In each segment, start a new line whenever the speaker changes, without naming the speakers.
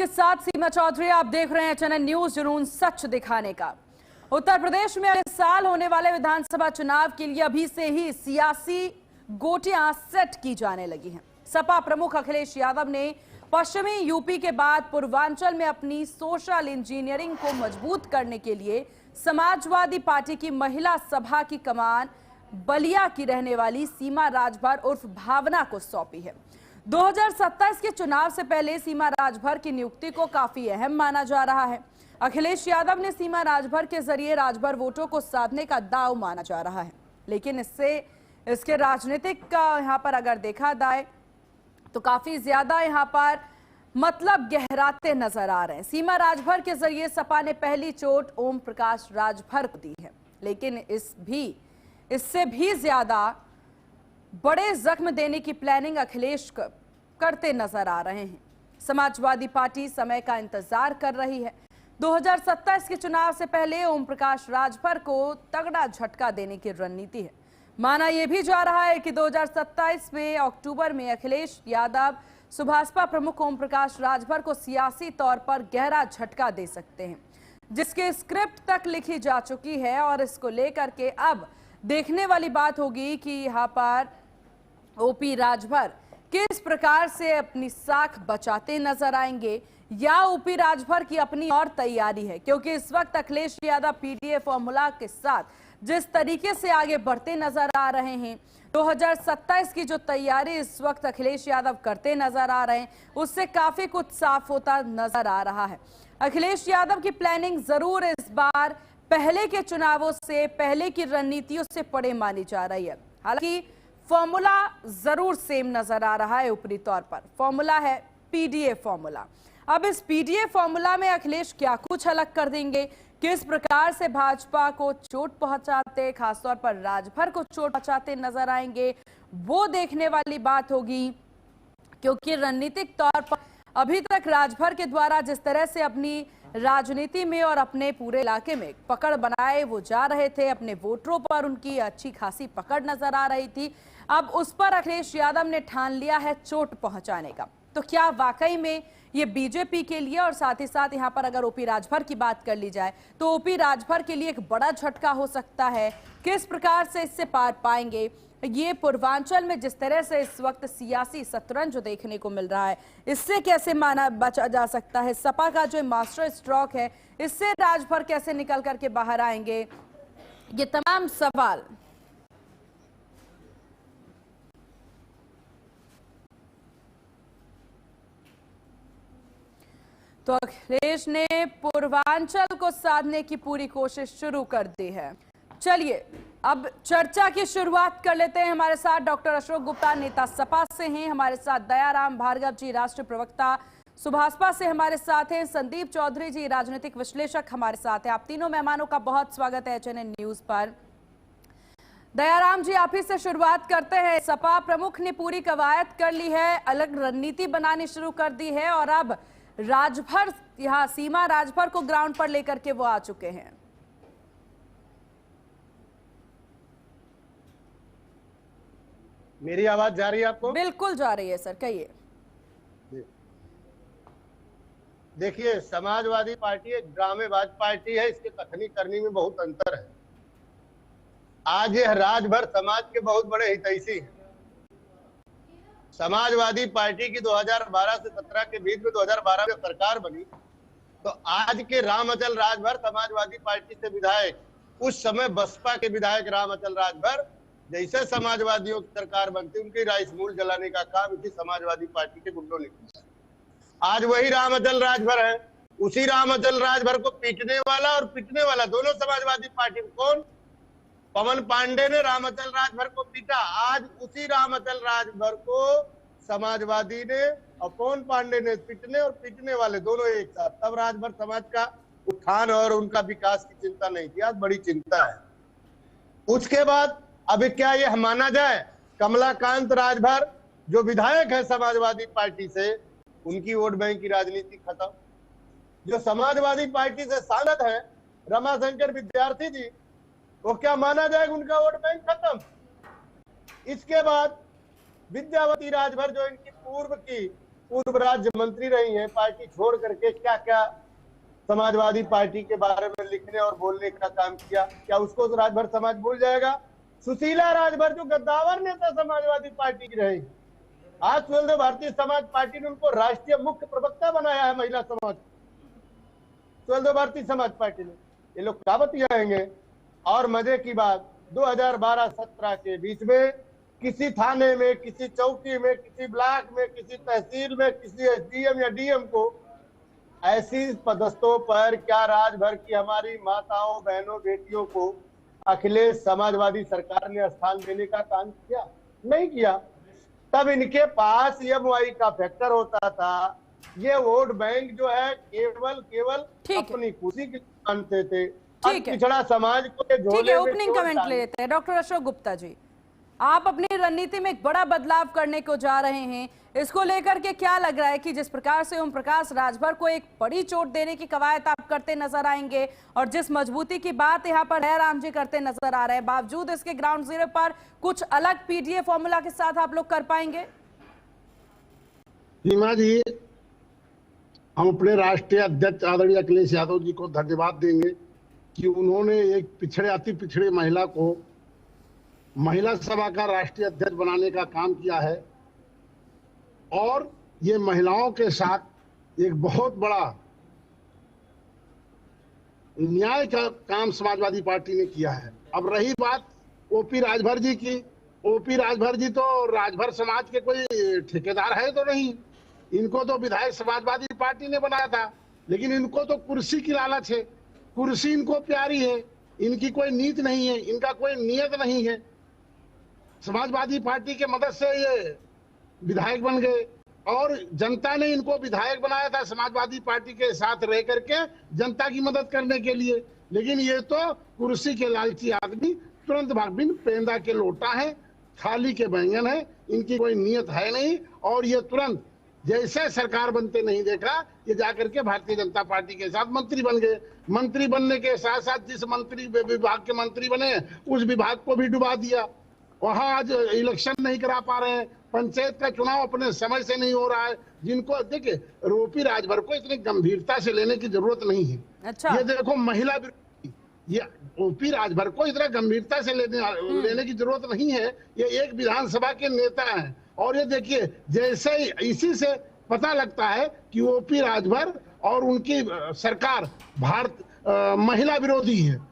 के साथ सीमा चौधरी, आप देख रहे हैं चैनल न्यूज, जुनून सच दिखाने का। उत्तर प्रदेश में अगले साल होने वाले विधानसभा चुनाव के लिए अभी से ही सियासी गोटियां सेट की जाने लगी हैं। सपा प्रमुख अखिलेश यादव ने पश्चिमी यूपी के बाद पूर्वांचल में अपनी सोशल इंजीनियरिंग को मजबूत करने के लिए समाजवादी पार्टी की महिला सभा की कमान बलिया की रहने वाली सीमा राजभर उर्फ भावना को सौंपी है। 2027 के चुनाव से पहले सीमा राजभर की नियुक्ति को काफी अहम माना जा रहा है। अखिलेश यादव ने सीमा राजभर के जरिए राजभर वोटों को साधने का दांव माना जा रहा है, लेकिन इसके राजनीतिक का यहाँ पर अगर देखा जाए तो काफी ज्यादा यहाँ पर मतलब गहराते नजर आ रहे हैं। सीमा राजभर के जरिए सपा ने पहली चोट ओम प्रकाश राजभर को दी है, लेकिन इससे भी ज्यादा बड़े जख्म देने की प्लानिंग अखिलेश करते नजर आ रहे हैं। समाजवादी पार्टी समय का इंतजार कर रही है। 2027 के चुनाव से पहले ओम प्रकाश राजभर को तगड़ा झटका देने की रणनीति है। माना यह भी जा रहा है कि 2027 में अक्टूबर में अखिलेश यादव सुभाषपा प्रमुख ओम प्रकाश राजभर को सियासी तौर पर गहरा झटका दे सकते हैं, जिसके स्क्रिप्ट तक लिखी जा चुकी है। और इसको लेकर के अब देखने वाली बात होगी कि यहाँ पर ओपी राजभर किस प्रकार से अपनी साख बचाते नजर आएंगे, या ओपी राजभर की अपनी और तैयारी है। क्योंकि इस वक्त अखिलेश यादव पीडीए फॉर्मूला के साथ जिस तरीके से आगे बढ़ते नजर आ रहे हैं, 2027 की जो तैयारी इस वक्त अखिलेश यादव करते नजर आ रहे हैं, उससे काफी कुछ साफ होता नजर आ रहा है। अखिलेश यादव की प्लानिंग जरूर इस बार पहले के चुनावों से, पहले की रणनीतियों से परे मानी जा रही है। हालांकि फॉर्मूला जरूर सेम नजर आ रहा है। ऊपरी तौर पर फॉर्मूला है पीडीए फॉर्मूला। अब इस पीडीए फॉर्मूला में अखिलेश क्या कुछ अलग कर देंगे, किस प्रकार से भाजपा को चोट पहुंचाते, खासतौर पर राजभर को चोट पहुंचाते नजर आएंगे, वो देखने वाली बात होगी। क्योंकि रणनीतिक तौर पर अभी तक राजभर के द्वारा जिस तरह से अपनी राजनीति में और अपने पूरे इलाके में पकड़ बनाए वो जा रहे थे, अपने वोटरों पर उनकी अच्छी खासी पकड़ नजर आ रही थी, अब उस पर अखिलेश यादव ने ठान लिया है चोट पहुंचाने का। तो क्या वाकई में ये बीजेपी के लिए, और साथ ही साथ यहाँ पर अगर ओपी राजभर की बात कर ली जाए तो ओपी राजभर के लिए एक बड़ा झटका हो सकता है? किस प्रकार से इससे पार पाएंगे? ये पूर्वांचल में जिस तरह से इस वक्त सियासी शतरंज जो देखने को मिल रहा है, इससे कैसे बचा जा सकता है? सपा का जो मास्टर स्ट्रोक है, इससे राजभर कैसे निकल करके बाहर आएंगे? ये तमाम सवाल तो अखिलेश ने पूर्वांचल को साधने की पूरी कोशिश शुरू कर दी है। चलिए अब चर्चा की शुरुआत कर लेते हैं। हमारे साथ डॉक्टर अशोक गुप्ता नेता सपा से हैं, हमारे साथ दयाराम भार्गव जी राष्ट्रीय प्रवक्ता सुभाषपा से हमारे साथ हैं, संदीप चौधरी जी राजनीतिक विश्लेषक हमारे साथ हैं। आप तीनों मेहमानों का बहुत स्वागत है एचएनएन न्यूज पर। दयाराम जी, आप ही से शुरुआत करते हैं। सपा प्रमुख ने पूरी कवायद कर ली है, अलग रणनीति बनानी शुरू कर दी है, और अब राजभर, यहाँ सीमा राजभर को ग्राउंड पर लेकर के वो आ चुके हैं।
मेरी आवाज जा रही है आपको?
बिल्कुल जा रही है सर, कहिए।
देखिए, समाजवादी पार्टी एक ड्रामेबाज पार्टी है, इसके कथनी करनी में बहुत अंतर है। आज यह राजभर समाज के बहुत बड़े हितैषी हैं। समाजवादी पार्टी की 2012 से 17 के बीच में 2012 में सरकार बनी, तो आज के राम अचल राजभर समाजवादी पार्टी से विधायक, उस समय बसपा के विधायक राम अचल राजभर, जैसे समाजवादियों की सरकार बनती उनकी राइस मिल जलाने का काम इसी समाजवादी पार्टी के गुंडों ने किया। आज वही राम अचल राजभर है, उसी राम अचल राजभर को पीटने वाला और पिटने वाला दोनों समाजवादी पार्टी। कौन? पवन पांडे ने राम अचल राजभर को पीटा, आज उसी राम अचल राजभर को समाजवादी ने और पवन पांडे ने पीटने और पीटने वाले दोनों एक साथ। तब राजभर समाज का उत्थान और उनका विकास की चिंता नहीं थी, आज बड़ी चिंता है। उसके बाद अभी क्या यह माना जाए, कमलाकांत राजभर जो विधायक है समाजवादी पार्टी से, उनकी वोट बैंक की राजनीति खत्म। जो समाजवादी पार्टी से सांसद है रमाशंकर विद्यार्थी जी, वो क्या माना जाएगा उनका वोट बैंक खत्म। इसके बाद विद्यावती राजभर जो इनकी पूर्व की पूर्व राज्य मंत्री रही हैं, पार्टी छोड़ करके क्या क्या समाजवादी पार्टी के बारे में लिखने और बोलने का काम किया, क्या उसको तो राजभर समाज भूल जाएगा? सुशीला राजभर जो गद्दावर नेता समाजवादी पार्टी की रही, आज सुहेलदेव भारतीय समाज पार्टी ने उनको राष्ट्रीय मुख्य प्रवक्ता बनाया है महिला समाज, सुहेलदेव भारतीय समाज पार्टी ने। ये लोग क्या बतियाएंगे? और मजे की बात, 2012-17 के बीच में किसी थाने में, किसी चौकी में, किसी ब्लॉक में, किसी तहसील में, किसी एसडीएम या डीएम को ऐसी पदस्थों पर क्या राजभर की हमारी माताओं, बहनों, बेटियों को अखिलेश समाजवादी सरकार ने स्थान देने का काम किया? नहीं किया। तब इनके पास एमवाई का फैक्टर होता था। ये वोट बैंक जो है केवल अपनी खुशी की मानते थे। पिछड़ा समाज को झोले में
ओपनिंग कमेंट ले लेते हैं। डॉक्टर अशोक गुप्ता जी, आप अपनी रणनीति में एक बड़ा बदलाव करने को जा रहे हैं, इसको लेकर के क्या लग रहा है कि जिस प्रकार से ओम प्रकाश राजभर को एक बड़ी चोट देने की कवायद आप करते नजर आएंगे और जिस मजबूती की बात यहाँ पर दयाराम जी करते नजर आ रहे हैं, बावजूद इसके ग्राउंड जीरो पर कुछ अलग पीडीए फॉर्मूला के साथ आप लोग कर पाएंगे?
सीमा जी, हम अपने राष्ट्रीय अध्यक्ष आदरणीय अखिलेश यादव जी को धन्यवाद देंगे कि उन्होंने एक अति पिछड़े महिला को महिला सभा का राष्ट्रीय अध्यक्ष बनाने का काम किया है और ये महिलाओं के साथ एक बहुत बड़ा न्याय का काम समाजवादी पार्टी ने किया है। अब रही बात ओपी राजभर जी की, ओपी राजभर जी तो राजभर समाज के कोई ठेकेदार है तो नहीं, इनको तो विधायक समाजवादी पार्टी ने बनाया था, लेकिन इनको तो कुर्सी की लालच है, कुर्सी इनको प्यारी है, इनकी कोई नीति नहीं है, इनका कोई नियत नहीं है। समाजवादी पार्टी के मदद से ये विधायक बन गए और जनता ने इनको विधायक बनाया था समाजवादी पार्टी के साथ रह करके जनता की मदद करने के लिए, लेकिन ये तो कुर्सी के लालची आदमी तुरंत भाग बिन पेंदा के लोटा है, थाली के बैंगन है, इनकी कोई नियत है नहीं। और ये तुरंत जैसे सरकार बनते नहीं देखा, ये जाकर के भारतीय जनता पार्टी के साथ मंत्री बन गए। मंत्री बनने के साथ साथ जिस मंत्री विभाग के मंत्री बने उस विभाग को भी डुबा दिया। वहां आज इलेक्शन नहीं करा पा रहे हैं, पंचायत का चुनाव अपने समय से नहीं हो रहा है। जिनको देखिए, ओपी राजभर को इतनी गंभीरता से लेने की जरूरत नहीं है।
अच्छा।
ये देखो महिला विरोधी, ये ओपी राजभर को इतना गंभीरता से लेने की जरूरत नहीं है। ये एक विधानसभा के नेता हैं और ये देखिए, जैसे इसी से पता लगता है कि ओपी राजभर और उनकी सरकार महिला विरोधी है।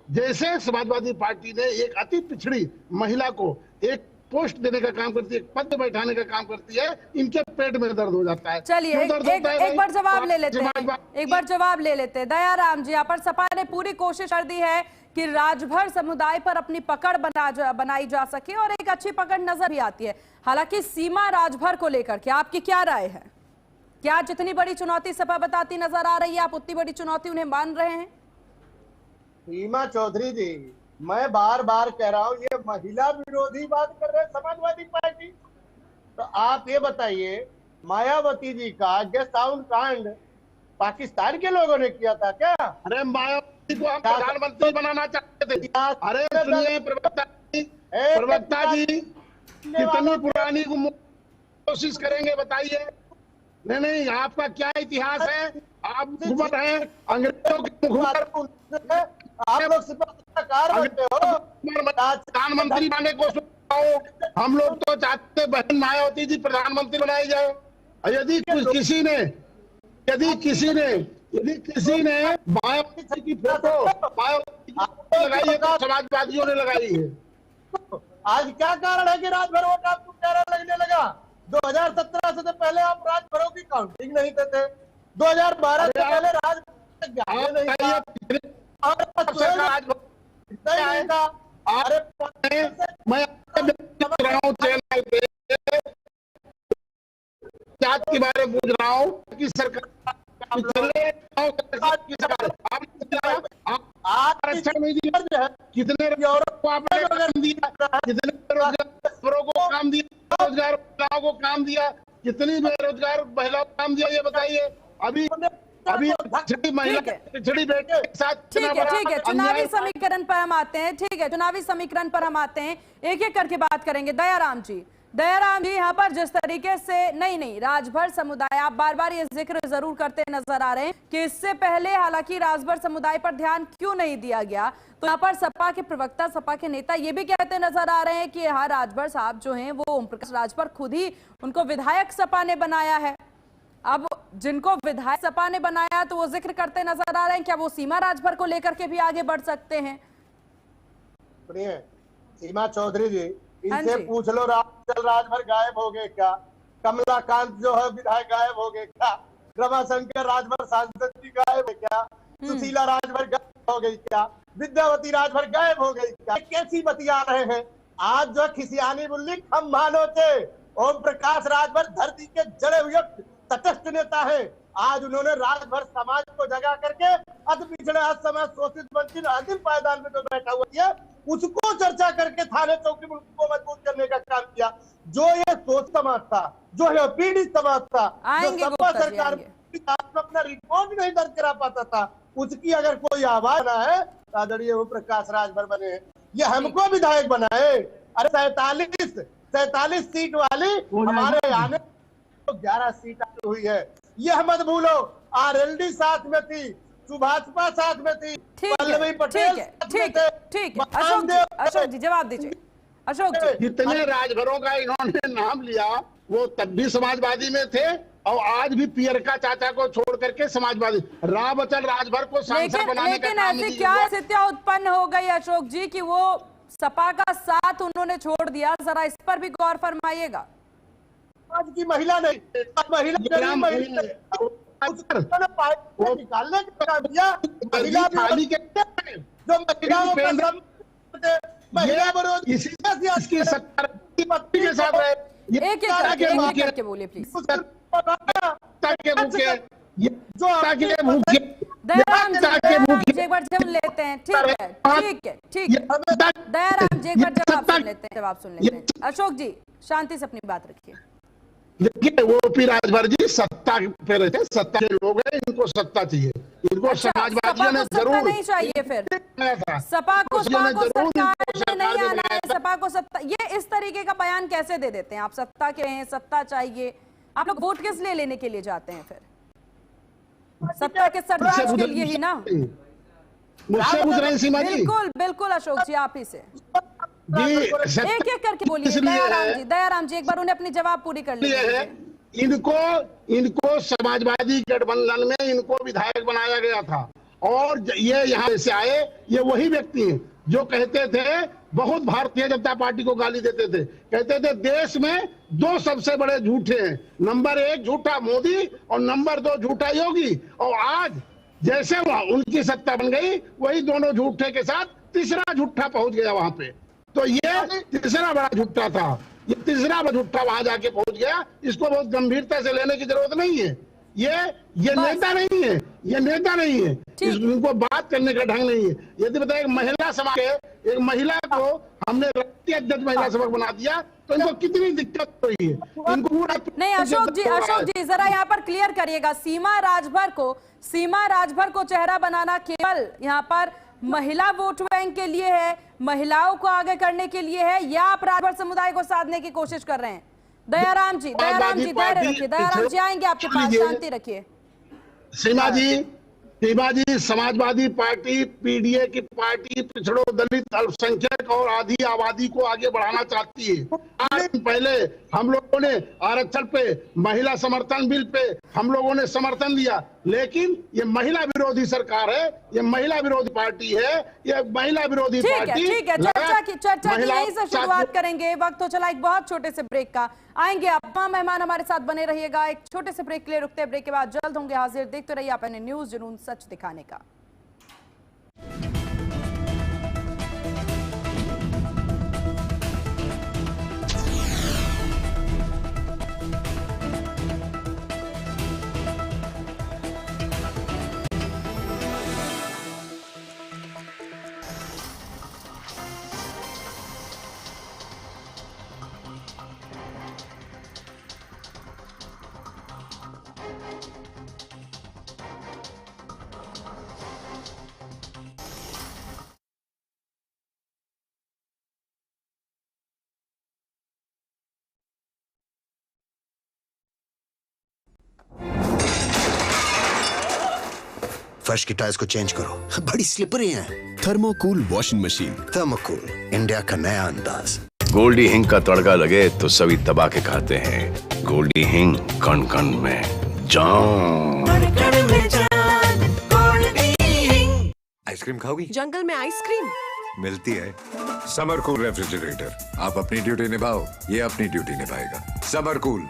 जैसे समाजवादी पार्टी ने एक अति पिछड़ी महिला को एक पोस्ट देने का काम करती है, एक पद बैठाने का काम करती है, इनके पेट में दर्द हो जाता है।
चलिए एक बार जवाब ले लेते हैं, एक बार जवाब ले लेते हैं। दयाराम जी, यहाँ पर सपा ने पूरी कोशिश कर दी है कि राजभर समुदाय पर अपनी पकड़ बनाई जा सके और एक अच्छी पकड़ नजर भी आती है। हालांकि सीमा राजभर को लेकर के आपकी क्या राय है? क्या जितनी बड़ी चुनौती सपा बताती नजर आ रही है, आप उतनी बड़ी चुनौती उन्हें मान रहे हैं?
सीमा चौधरी जी, मैं बार बार कह रहा हूं, ये महिला विरोधी बात कर रहे हैं समाजवादी पार्टी। तो आप ये बताइए, मायावती जी का गेस्ट हाउस कांड पाकिस्तान के लोगों ने किया था क्या?
अरे मायावती को हम प्रधानमंत्री बनाना चाहते थे। अरे सुनिए प्रवक्ता जी, कितनी पुरानी कोशिश करेंगे बताइए? नहीं, आपका क्या इतिहास है? आप मुखबर हैं अंग्रेजों के मुखबर,
आप लोग
प्रधानमंत्री बनने को सोचो। हम लोग तो चाहते बहन मायावती जी प्रधानमंत्री बनाई जाए। यदि किसी ने मायावती की फोटो लगाई है तो समाजवादियों ने लगाई है।
आज क्या कारण है कि राजभर वोट आपको प्यारा लगने लगा? 2017 से तो पहले आप राजभरों की काउंटिंग नहीं करते, 2012 से पहले राजभर नहीं था।
मैं चैनल पे जात के बारे में पूछ रहा हूँ कि सरकार कितने को आपने काम दिया, कितने बेरोजगारों को काम दिया, रोजगार महिलाओं को काम दिया, कितनी बेरोजगार महिलाओं को काम दिया, ये बताइए। अभी महिला पिछड़ी बेटे के साथ
ठीक है, चुनावी समीकरण पर हम आते हैं। ठीक है, चुनावी समीकरण पर हम आते हैं, एक एक करके बात करेंगे। दयाराम जी, दयाराम जी, यहाँ पर जिस तरीके से नहीं राजभर समुदाय, आप बार बार ये जिक्र जरूर करते नजर आ रहे हैं कि इससे पहले हालांकि राजभर समुदाय पर ध्यान क्यों नहीं दिया गया, तो यहाँ पर सपा के प्रवक्ता, सपा के नेता ये भी कहते नजर आ रहे हैं कि यहाँ राजभर साहब जो हैं वो ओम प्रकाश राजभर खुद ही उनको विधायक सपा ने बनाया है। अब जिनको विधायक सपा ने बनाया तो वो जिक्र करते नजर आ रहे हैं, क्या वो सीमा राजभर को लेकर के भी आगे बढ़ सकते हैं?
सुनिए सीमा चौधरी जी, इनसे पूछ लो राजभर गायब हो गए क्या? कमलाकांत जो है विधायक गायब हो गए क्या? रमाशंकर राजभर सांसद जी गायब है क्या? सुशीला राजभर गायब हो गई क्या? विद्यावती राजभर गायब हो गई क्या? कैसी बतिया रहे हैं? आज जो खिसियानी बुल्ली हम मानोते ओम प्रकाश राजभर धरती के जड़े हुए तटस्थ नेता है। आज उन्होंने राजभर समाज को जगा करके अति पिछड़े असमाज शोषित वंचित अंतिम पायदान में जो बैठा हुआ है उसको चर्चा करके थाने चौकी को मजबूत करने का काम किया। जो ये सोच समाज था, जो ये पीड़ित समाज था, जो सपा सरकार अपना रिकॉर्ड नहीं दर्ज करा पाता था, उसकी अगर कोई आवाज ना है, आदरणीय ओम प्रकाश राजभर बने हैं। ये हमको विधायक बनाए। अरे 47 सीट वाली हमारे आने 11 सीट हुई है। यह मत भूलो, आरएलडी साथ में थी, सुभाषपा साथ में थी, पल्लवी पटेल
ठीक है। अशोक जी जवाब दीजिए। अशोक जी,
जितने राजभरों का इन्होंने नाम लिया वो तब भी समाजवादी में थे और आज भी पियरका चाचा को छोड़ करके समाजवादी। राम अचल राजभर को सांसद बनाने का काम
ऐसी क्या स्थितियां उत्पन्न हो गई अशोक जी कि वो सपा का साथ उन्होंने छोड़ दिया? जरा इस पर भी गौर फरमाइएगा।
आज की महिला नहीं, निकालने का काम किया। महिला विरोधी
इसकी सरकार के साथ रहे।
एक करके बोलिए प्लीज। दयाराम जी एक बार जवाब लेते हैं। ठीक है दयाराम जी एक बार जवाब सुन लेते हैं। अशोक जी शांति से अपनी बात रखिए।
देखिए वो पी राजभर जी सत्ता पे रहते, सत्ता के लोग हैं, इनको सत्ता चाहिए। इनको समाजवादियों ने जरूर
नहीं चाहिए, फिर सपा को सरकार में नहीं आना है, सपा को सत्ता, ये इस तरीके का बयान कैसे दे देते हैं आप? सत्ता के हैं, सत्ता चाहिए, आप लोग वोट किस लिए लेने के लिए जाते हैं फिर? सत्ता के सरताज के लिए ही ना।
मुझसे पूछ रहे हैं सीमा जी।
बिल्कुल अशोक जी आप ही से एक करके बोलिए। दयाराम जी एक बार उन्हें अपनी जवाब पूरी कर लीजिए।
इनको समाजवादी गठबंधन में इनको विधायक बनाया गया था और ये यहाँ से आए। ये वही व्यक्ति हैं जो कहते थे, बहुत भारतीय जनता पार्टी को गाली देते थे, कहते थे देश में 2 सबसे बड़े झूठे हैं, नंबर 1 झूठा मोदी और नंबर 2 झूठा योगी। और आज जैसे उनकी सत्ता बन गई, वही दोनों झूठे के साथ तीसरा झूठा पहुंच गया वहां पे। तो ये तीसरा बड़ा झूठा था, ये तीसरा बड़ा झूठा वहां जाके पहुंच गया। इसको बहुत गंभीरता से लेने की जरूरत नहीं है। ये नेता नहीं है, ये नेता नहीं है, इनको बात करने का ढंग नहीं है। यदि बताए एक महिला समाज के एक महिला को हमने राष्ट्रीय अध्यक्ष महिला सभा बना दिया तो इनको कितनी दिक्कत हुई है। इनको पूरा
नहीं अशोक जी जरा यहाँ पर क्लियर करिएगा। सीमा राजभर को चेहरा बनाना केवल यहाँ पर महिला वोट बैंक के लिए है, महिलाओं को आगे करने के लिए है, या आप राजभर समुदाय को साधने की कोशिश कर रहे हैं? दयाराम जी धैर्य रखिए। दयाराम जी आएंगे आपके पास, शांति रखिए।
सीमा जी समाजवादी पार्टी पीडीए की पार्टी पिछड़ों, दलित, अल्पसंख्यक और आधी आबादी को आगे बढ़ाना चाहती है। आज पहले हम लोगों ने आरक्षण पे, महिला समर्थन बिल पे हम लोगों ने समर्थन दिया, लेकिन ये महिला विरोधी सरकार है, ये महिला विरोधी पार्टी है, ये महिला विरोधी पार्टी।
ठीक है चर्चा की यहीं से शुरुआत करेंगे। वक्त तो चला एक बहुत छोटे से ब्रेक का। आएंगे आप तमाम मेहमान हमारे साथ बने रहिएगा। एक छोटे से ब्रेक के लिए रुकते हैं, ब्रेक के बाद जल्द होंगे हाजिर। देखते रहिए आप न्यूज़ जुनून सच दिखाने का।
फर्श की टाइल्स को चेंज करो, बड़ी स्लिपरी हैं।
थर्मोकूल वॉशिंग मशीन।
थर्मोकूल, इंडिया का नया अंदाज।
गोल्डी हिंग का तड़का लगे तो सभी दबा के खाते हैं। गोल्डी हिंग, कण कण में जान।
आइसक्रीम खाओगी?
जंगल में आइसक्रीम
मिलती है। समर कूल रेफ्रिजरेटर, आप अपनी ड्यूटी निभाओ, ये अपनी ड्यूटी निभाएगा। समर कूल,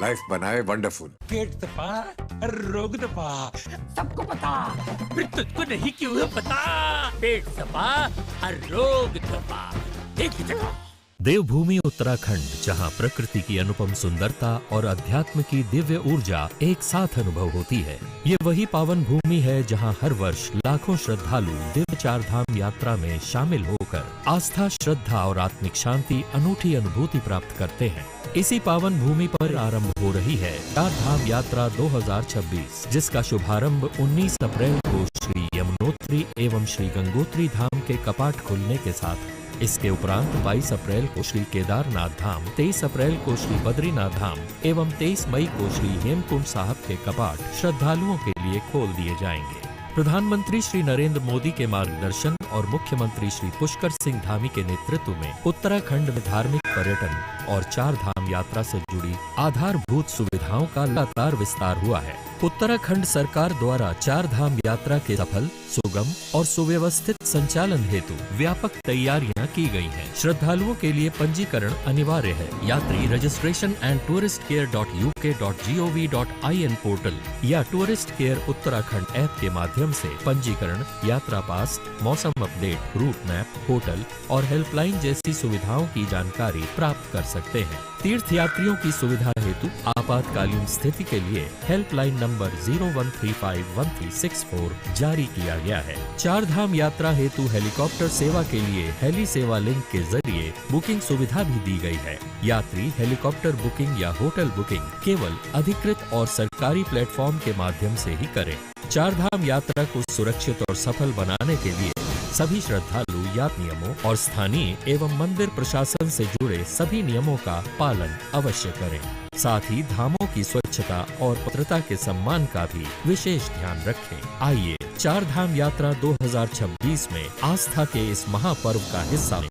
लाइफ बनाए वंडरफुल।
पेट दबा, रोग दबा, सबको पता, फिर तुझको नहीं क्यों पता? पेट दबा, रोग दबा, एक ही जगह।
देवभूमि उत्तराखंड, जहां प्रकृति की अनुपम सुंदरता और अध्यात्म की दिव्य ऊर्जा एक साथ अनुभव होती है। ये वही पावन भूमि है जहां हर वर्ष लाखों श्रद्धालु दिव्य चार धाम यात्रा में शामिल होकर आस्था, श्रद्धा और आत्मिक शांति अनूठी अनुभूति प्राप्त करते हैं। इसी पावन भूमि पर आरंभ हो रही है चार धाम यात्रा 2026, जिसका शुभारंभ 19 अप्रैल को श्री यमुनोत्री एवं श्री गंगोत्री धाम के कपाट खुलने के साथ। इसके उपरांत 22 अप्रैल को श्री केदारनाथ धाम, 23 अप्रैल को श्री बद्रीनाथ धाम एवं 23 मई को श्री हेमकुंड साहब के कपाट श्रद्धालुओं के लिए खोल दिए जाएंगे। प्रधानमंत्री श्री नरेंद्र मोदी के मार्गदर्शन और मुख्यमंत्री श्री पुष्कर सिंह धामी के नेतृत्व में उत्तराखंड में धार्मिक पर्यटन और चार धाम यात्रा से जुड़ी आधारभूत सुविधाओं का लगातार विस्तार हुआ है। उत्तराखंड सरकार द्वारा चार धाम यात्रा के सफल, सुगम और सुव्यवस्थित संचालन हेतु व्यापक तैयारियां की गई हैं। श्रद्धालुओं के लिए पंजीकरण अनिवार्य है। यात्री रजिस्ट्रेशन एंड touristcare.uk.gov.in पोर्टल या टूरिस्ट केयर उत्तराखंड ऐप के माध्यम से पंजीकरण, यात्रा पास, मौसम अपडेट, रूट मैप, होटल और हेल्पलाइन जैसी सुविधाओं की जानकारी प्राप्त कर सकते हैं। तीर्थ यात्रियों की सुविधा हेतु आपातकालीन स्थिति के लिए हेल्पलाइन नंबर 01351364 जारी किया गया है। चार धाम यात्रा हेतु हेलीकॉप्टर सेवा के लिए हेली सेवा लिंक के जरिए बुकिंग सुविधा भी दी गई है। यात्री हेलीकॉप्टर बुकिंग या होटल बुकिंग केवल अधिकृत और सरकारी प्लेटफॉर्म के माध्यम से ही करें। चार धाम यात्रा को सुरक्षित और सफल बनाने के लिए सभी श्रद्धालु यात्रा नियमों और स्थानीय एवं मंदिर प्रशासन से जुड़े सभी नियमों का पालन अवश्य करें। साथ ही धामों की स्वच्छता और पवित्रता के सम्मान का भी विशेष ध्यान रखें। आइए चार धाम यात्रा 2026 में आस्था के इस महापर्व का हिस्सा लें।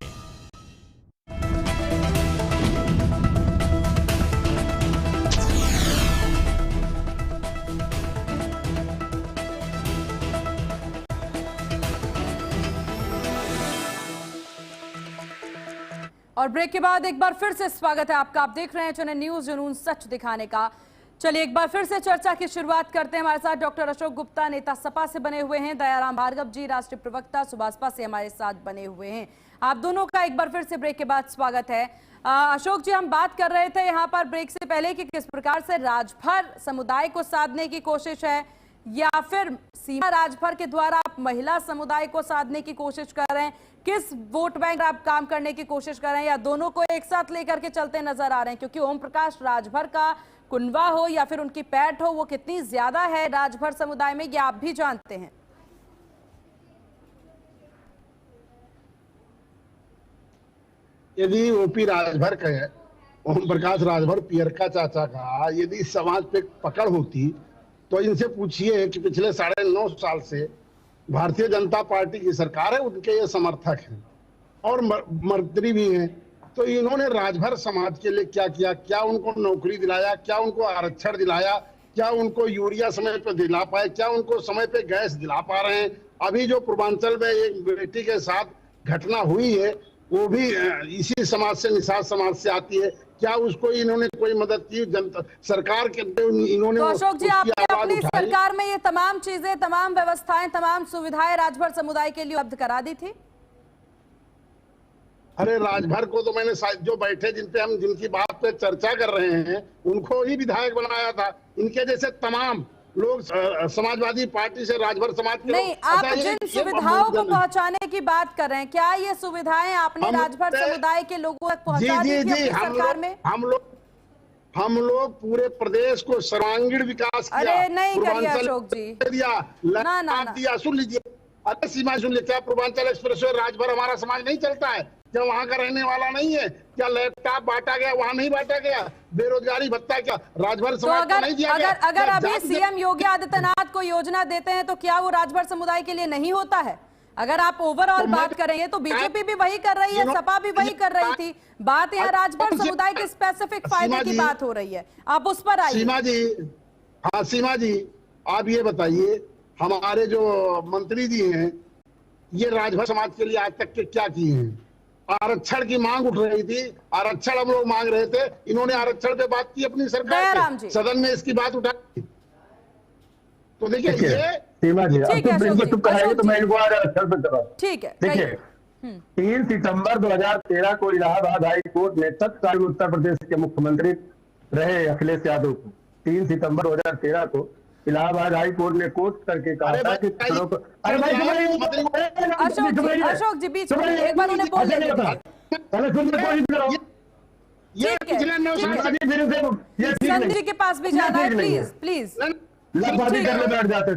और ब्रेक के बाद एक बार फिर से स्वागत है आपका। आप देख रहे हैं चैनल न्यूज, जुनून सच दिखाने का। चलिए एक बार फिर से चर्चा की शुरुआत करते हैं। हमारे साथ डॉक्टर अशोक गुप्ता, नेता सपा से बने हुए हैं, दयाराम भार्गव जी, राष्ट्रीय प्रवक्ता सुभाषपा से हमारे साथ बने हुए हैं। आप दोनों का एक बार फिर से ब्रेक के बाद स्वागत है। अशोक जी, हम बात कर रहे थे यहाँ पर ब्रेक से पहले कि किस प्रकार से राजभर समुदाय को साधने की कोशिश है, या फिर सीमा राजभर के द्वारा आप महिला समुदाय को साधने की कोशिश कर रहे हैं। किस वोट बैंक आप काम करने की कोशिश कर रहे हैं, या दोनों को एक साथ लेकर के चलते नजर आ रहे हैं? क्योंकि ओम प्रकाश राजभर का कुनवा हो या फिर उनकी पैठ हो, वो कितनी ज्यादा है राजभर समुदाय में, ये आप भी जानते हैं।
यदि ओपी राजभर का है, ओम प्रकाश राजभर पियरका चाचा का, यदि समाज पे पकड़ होती तो इनसे पूछिए कि पिछले 9.5 साल से भारतीय जनता पार्टी की सरकार है, उनके ये समर्थक हैं और मंत्री भी हैं। तो इन्होंने राजभर समाज के लिए क्या किया? क्या उनको नौकरी दिलाया? क्या उनको आरक्षण दिलाया? क्या उनको यूरिया समय पे दिला पाए? क्या उनको समय पे गैस दिला पा रहे हैं? अभी जो पूर्वांचल में एक बेटी के साथ घटना हुई है, वो भी इसी समाज से, निषाद समाज से आती है। क्या उसको इन्होंने कोई मदद की? जनता सरकार के इन्होंने
तो अशोक जी, आपने अपनी सरकार में ये तमाम चीजें, तमाम व्यवस्थाएं, तमाम सुविधाएं राजभर समुदाय के लिए उपलब्ध करा दी थी?
अरे राजभर को तो मैंने जो बैठे जिनकी बात पे चर्चा कर रहे हैं, उनको ही विधायक बनाया था। इनके जैसे तमाम लोग समाजवादी पार्टी से राजभर समाज के
नहीं, आप जिन सुविधाओं को पहुंचाने की बात कर रहे हैं, क्या ये सुविधाएं आपने राजभर समुदाय के लोगों तक पहुंचा दी थी अपनी सरकार में?
हम लोग पूरे प्रदेश को सर्वांगीण विकास किया।
अरे नहीं करिए अशोक जी,
दिया। सुन लीजिए, अरे सीमा सुन लीजिए, पूर्वांचल एक्सप्रेस वे राजभर हमारा समाज नहीं चलता है। क्या वहाँ का रहने वाला नहीं है? क्या लैपटॉप बांटा गया, वहाँ नहीं बांटा गया? बेरोजगारी भत्ता क्या राजभर
तो
समाज को नहीं दिया गया?
अगर अभी सीएम योगी आदित्यनाथ को योजना देते हैं तो क्या वो राजभर समुदाय के लिए नहीं होता है? अगर आप ओवरऑल बात करेंगे तो बीजेपी भी वही कर रही है, सपा भी वही कर रही थी। बात यहाँ राजभर समुदाय के स्पेसिफिक फायदे की बात हो रही है, आप उस पर आइए।
सीमा जी, हाँ सीमा जी, आप ये बताइए, हमारे जो मंत्री जी हैं ये राजभर समाज के लिए आज तक के क्या किए हैं? आरक्षण की मांग उठ रही थी, आरक्षण हम लोग मांग रहे थे, इन्होंने आरक्षण पे बात की अपनी सरकार से, सदन में इसकी बात उठाई। तो देखिए ये
सीमा जी,
ठीक है
चुप कराएंगे तो मैं इनको आरक्षण पे दबा।
ठीक है,
देखिए 3 सितंबर 2013 को इलाहाबाद हाई कोर्ट ने तत्कालीन उत्तर प्रदेश के मुख्यमंत्री रहे अखिलेश यादव को 3 सितंबर 2013 को इलाहाबाद हाई कोर्ट ने कोर्ट करके कहा था कि अरे भाई
अशोक जी बीच में एक बार उन्हें बोलने दीजिए। संधि के पास भी जाना है, प्लीज प्लीज।
बैठ जाते।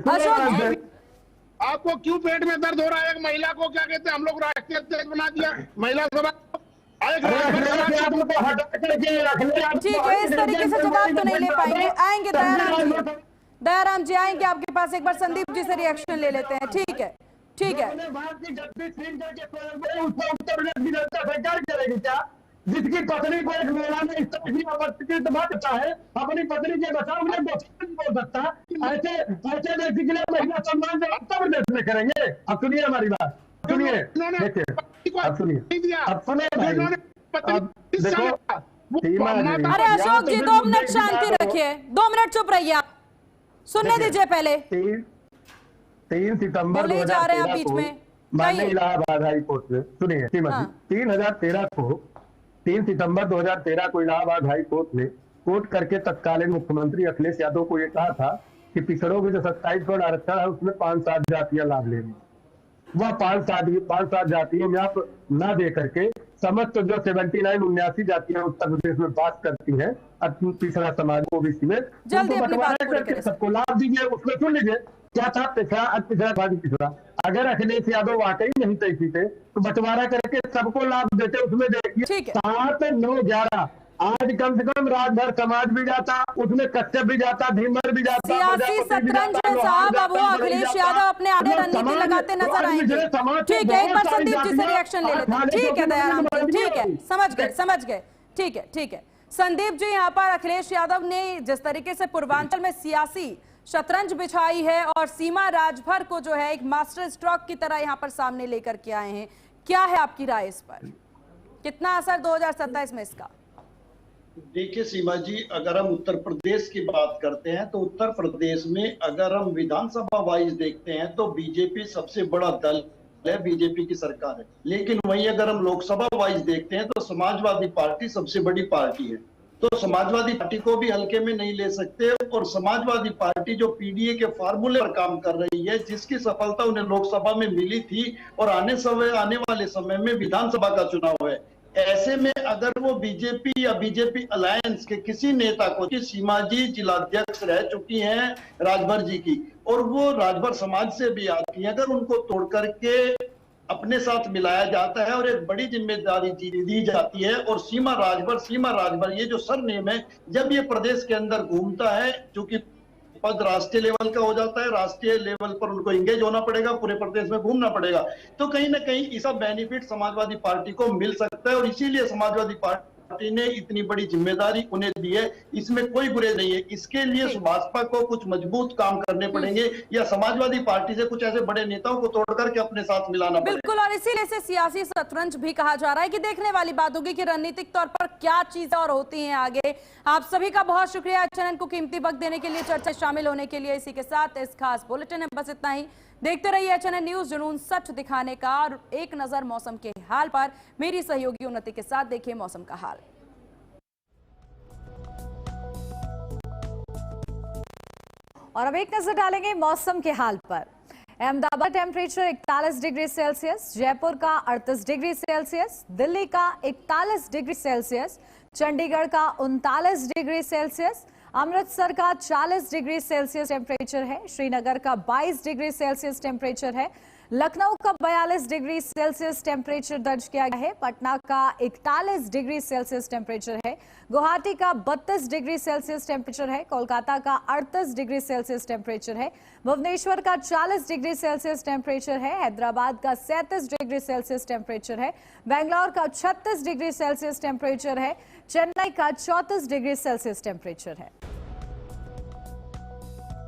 आपको क्यों पेट में दर्द हो रहा है? एक महिला को क्या कहते हैं, हम लोग राष्ट्रीय अध्यक्ष बना दिया महिला सभा।
ठीक है, इस तरीके से जवाब तो नहीं ले पाएंगे। आएंगे दयाराम जी आएंगे आपके पास, एक बार संदीप जी से रिएक्शन ले लेते हैं। ठीक है, ठीक है।
जिसकी पत्नी को एक महिला ने इस तरह की अपत्कृत बात करता है, अपनी पत्नी के बचाव में नहीं बोल सकता, ऐसे व्यक्ति के लिए महिला सम्मान जो उत्तर प्रदेश में करेंगे। अब सुनिए हमारी बात, सुनिए, देखिए अब सुनिए, अब सुनिए देखो।
अरे अशोक जी 2 मिनट शांति रखिए, 2 मिनट चुप रहिए आप, सुनने दीजिए पहले।
3 सितंबर 2013 को माननीय इलाहाबाद हाई कोर्ट से, सुनिए सीमा जी, 3 सितंबर 2013 को इलाहाबाद हाई कोर्ट ने कोर्ट करके तत्कालीन मुख्यमंत्री अखिलेश यादव को ये कहा था कि पिछड़ों की जो 27% आरक्षण है उसमें 5-7 जातियां लाभ लेंगी। वह 5-7 जातियां यहाँ न दे करके समस्त जो 79-79 जातियां उत्तर प्रदेश में बात करती हैं पिछड़ा समाज ओबीसी में, सबको लाभ दीजिए। उसमें सुन लीजिए क्या था पिछड़ा। अगर अखिलेश यादव वाकई नहीं तय थे तो बंटवारा करके सबको लाभ देते। उसमें देखिए 7, 9, 11 आज कम से कम राजभर समाज भी जाता, उसमें कश्यप भी जाता, धीमर भी जाता,
सियासी शतरंज साहब। अब वो अखिलेश यादव अपने आगे रणनीति लगाते नजर आएंगे। ठीक है, एक बार संदीप जी से रिएक्शन ले लेते हैं। ठीक है दयाराम जी, ठीक है, समझ गए। ठीक है। संदीप जी, यहाँ पर अखिलेश यादव ने जिस तरीके से पूर्वांचल में सियासी शतरंज बिछाई है और सीमा राजभर को जो है एक मास्टर स्ट्रोक की तरह यहाँ पर सामने लेकर के आए हैं, क्या है आपकी राय इस पर? कितना असर 2027 में इसका?
देखिए सीमा जी, अगर हम उत्तर प्रदेश की बात करते हैं तो उत्तर प्रदेश में अगर हम विधानसभा वाइज देखते हैं तो बीजेपी सबसे बड़ा दल है, बीजेपी की सरकार है। लेकिन वहीं अगर हम लोकसभा वाइज देखते हैं तो समाजवादी पार्टी सबसे बड़ी पार्टी है, तो समाजवादी पार्टी को भी हल्के में नहीं ले सकते। और समाजवादी पार्टी जो पीडीए के फार्मूले पर काम कर रही है, जिसकी सफलता उन्हें लोकसभा में मिली थी और आने वाले समय में विधानसभा का चुनाव है, ऐसे में अगर वो बीजेपी या बीजेपी अलायंस के किसी नेता को, सीमा जी जिलाध्यक्ष रह चुकी हैं राजभर जी की और वो राजभर समाज से भी आती है, अगर उनको तोड़ करके अपने साथ मिलाया जाता है और एक बड़ी जिम्मेदारी दी जाती है और सीमा राजभर ये जो सरनेम है, जब ये प्रदेश के अंदर घूमता है, चूंकि पद राष्ट्रीय लेवल का हो जाता है, राष्ट्रीय लेवल पर उनको एंगेज होना पड़ेगा, पूरे प्रदेश में घूमना पड़ेगा, तो कहीं ना कहीं इसका बेनिफिट समाजवादी पार्टी को मिल सकता है और इसीलिए समाजवादी पार्टी ने इतनी बड़ी जिम्मेदारी उन्हें दी है। इसमें कोई गुरेज नहीं है। इसके लिए भाजपा को कुछ मजबूत काम करने पड़ेंगे या समाजवादी पार्टी से कुछ ऐसे बड़े नेताओं को तोड़ करके अपने साथ मिलाना पड़ेगा।
बिल्कुल, और इसीलिए इसे सियासी शतरंज भी कहा जा रहा है कि देखने वाली बात होगी कि रणनीतिक तौर पर क्या चीजें और होती हैं आगे। आप सभी का बहुत शुक्रिया चैनल को कीमती वक्त देने के लिए, चर्चा शामिल होने के लिए। इसी के साथ इस खास बुलेटिन में बस इतना ही। देखते रहिए चैनल न्यूज, जुनून सच दिखाने का। और एक नजर मौसम के हाल पर मेरी सहयोगी उन्नति के साथ। देखिए मौसम का हाल। और अब एक नजर डालेंगे मौसम के हाल पर। Ahmedabad temperature 41 degree Celsius, Jaipur का 38 डिग्री सेल्सियस, दिल्ली का 41 डिग्री सेल्सियस, चंडीगढ़ का 39 डिग्री सेल्सियस, अमृतसर का 40 डिग्री सेल्सियस टेम्परेचर है, श्रीनगर का 22 डिग्री सेल्सियस टेम्परेचर है,
लखनऊ का 42 डिग्री सेल्सियस टेम्परेचर दर्ज किया गया है। पटना का 41 डिग्री सेल्सियस टेम्परेचर है। गुवाहाटी का 32 डिग्री सेल्सियस टेम्परेचर है। कोलकाता का 38 डिग्री सेल्सियस टेम्परेचर है। भुवनेश्वर का 40 डिग्री सेल्सियस टेम्परेचर है। हैदराबाद का 37 डिग्री सेल्सियस टेम्परेचर है। बेंगलोर का 36 डिग्री सेल्सियस टेम्परेचर है। चेन्नई का 34 डिग्री सेल्सियस टेम्परेचर है।